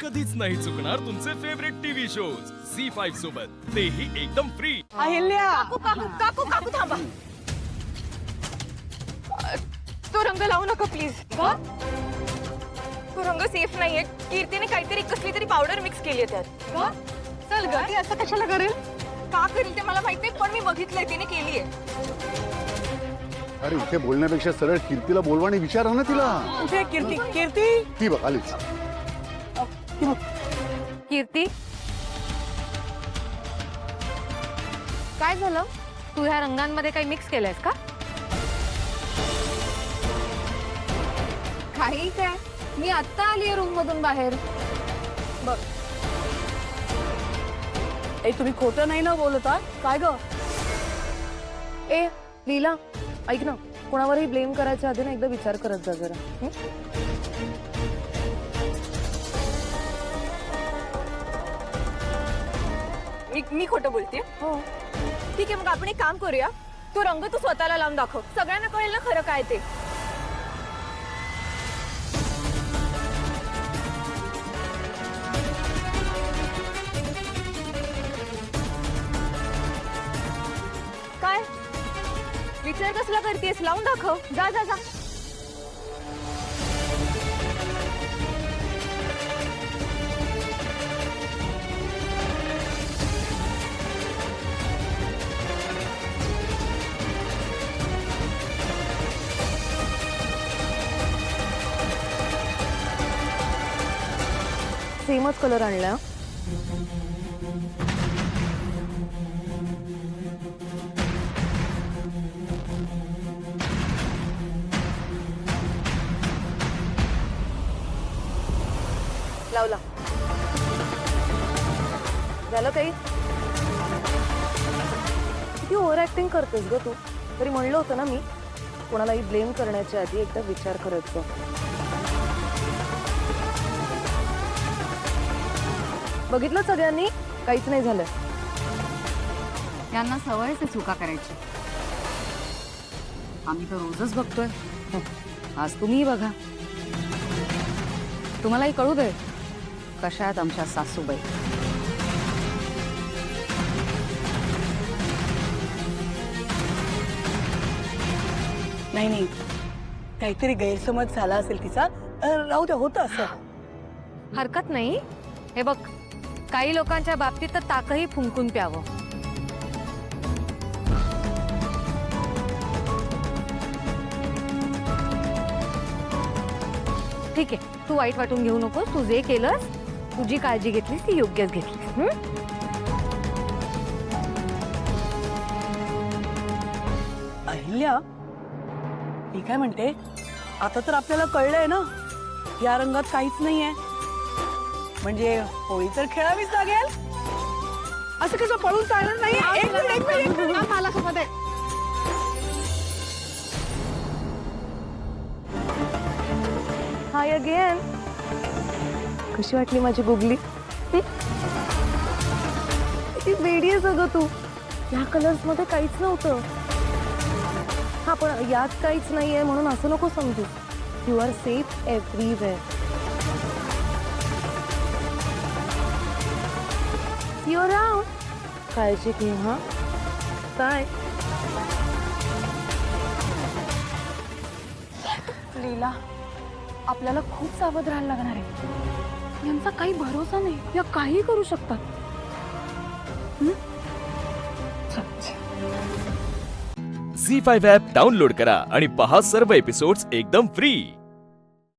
कधीच नाही चुकणार तुमचे फेवरेट टीव्ही शोज झी5 सोबत, तेही एकदम फ्री। अहिल्या, काकू थांबा. तो रंग लावू नका प्लीज. तो रंग सेफ नाहीये. कीर्तीने काहीतरी कसली तरी पावडर मिक्स केली आहे त्यात. चल ग, ती असं कशाला करेल? का करेल ते मला माहित नाही, पण मी बघितलंय तिने केली आहे. अरे इथे बोलण्यापेक्षा सरळ कीर्तीला बोलवा आणि विचारा ना तिला. कुठे कीर्ती? कीर्ती, ती बघ आलीच. ती बघ. कीर्ती, काय झालं? तू ह्या रंगांमध्ये काही मिक्स केलंयस का? काही काय, मी आत्ता आलीये रूम मधून बाहेर. बघ, ए तुम्ही खोटं नाही ना बोलता काय ग? ए लीला, ऐक ना, कोणावरही ब्लेम करायच्या आधी ना एकदा विचार करत जा जरा. मी खोटं बोलते. हो, ठीक आहे, मग आपण एक काम करूया. तो रंग तू स्वतःला लावून दाखव, सगळ्यांना कळेल ना खरं काय ते. काय विचार कसला करतेस? लावून दाखव. जा जा जा. सेमच कलर आणला. लावला. झालं काही? किती ओव्हर ऍक्टिंग करतेस ग तू. तरी म्हणलं होतं ना मी, कोणालाही ब्लेम करण्याच्या आधी एकदा विचार करत जा. बघितलं सगळ्यांनी, काहीच नाही झालं. त्यांना सवयच आहे चुका करायची. आम्ही तर रोजच बघतोय. आज तुम्ही बघा. तुम्हालाही कळू दे कशा आहेत आमच्या सासूबाई. नाही नाही, काहीतरी गैरसमज झाला असेल तिचा. राहू द्या, होतं असं. हरकत नाही. हे बघ, काही लोकांच्या बाबतीत तर ताकही फुंकून प्यावं. ठीक आहे, तू वाईट वाटून घेऊ नकोस. तू जे केलंस, तुझी काळजी घेतलीस ती योग्यच घेतलीस. अहिल्या, मी काय म्हणते, आता तर आपल्याला कळलंय ना या रंगात काहीच नाहीये. म्हणजे होळी तर खेळावीच लागेल. असं कसं पळून चालणार नाही. एक मिनिट मला सोबत आहे. हाय अगेन. कशी वाटली माझी गुगली? किती वेडी आहेस अगं तू. या कलर्स मध्ये काहीच नव्हतं. हा, पण यात काहीच नाहीये म्हणून असं नको समजू. You are safe everywhere. You round. काळजी घे. हा, काय? लीला, आपल्याला खूप सावध राहायला लागणार आहे. यांचा काही भरोसा नाही, या काही करू शकतात. झी5 ॲप डाउनलोड करा आणि पहा सर्व एपिसोड्स एकदम फ्री.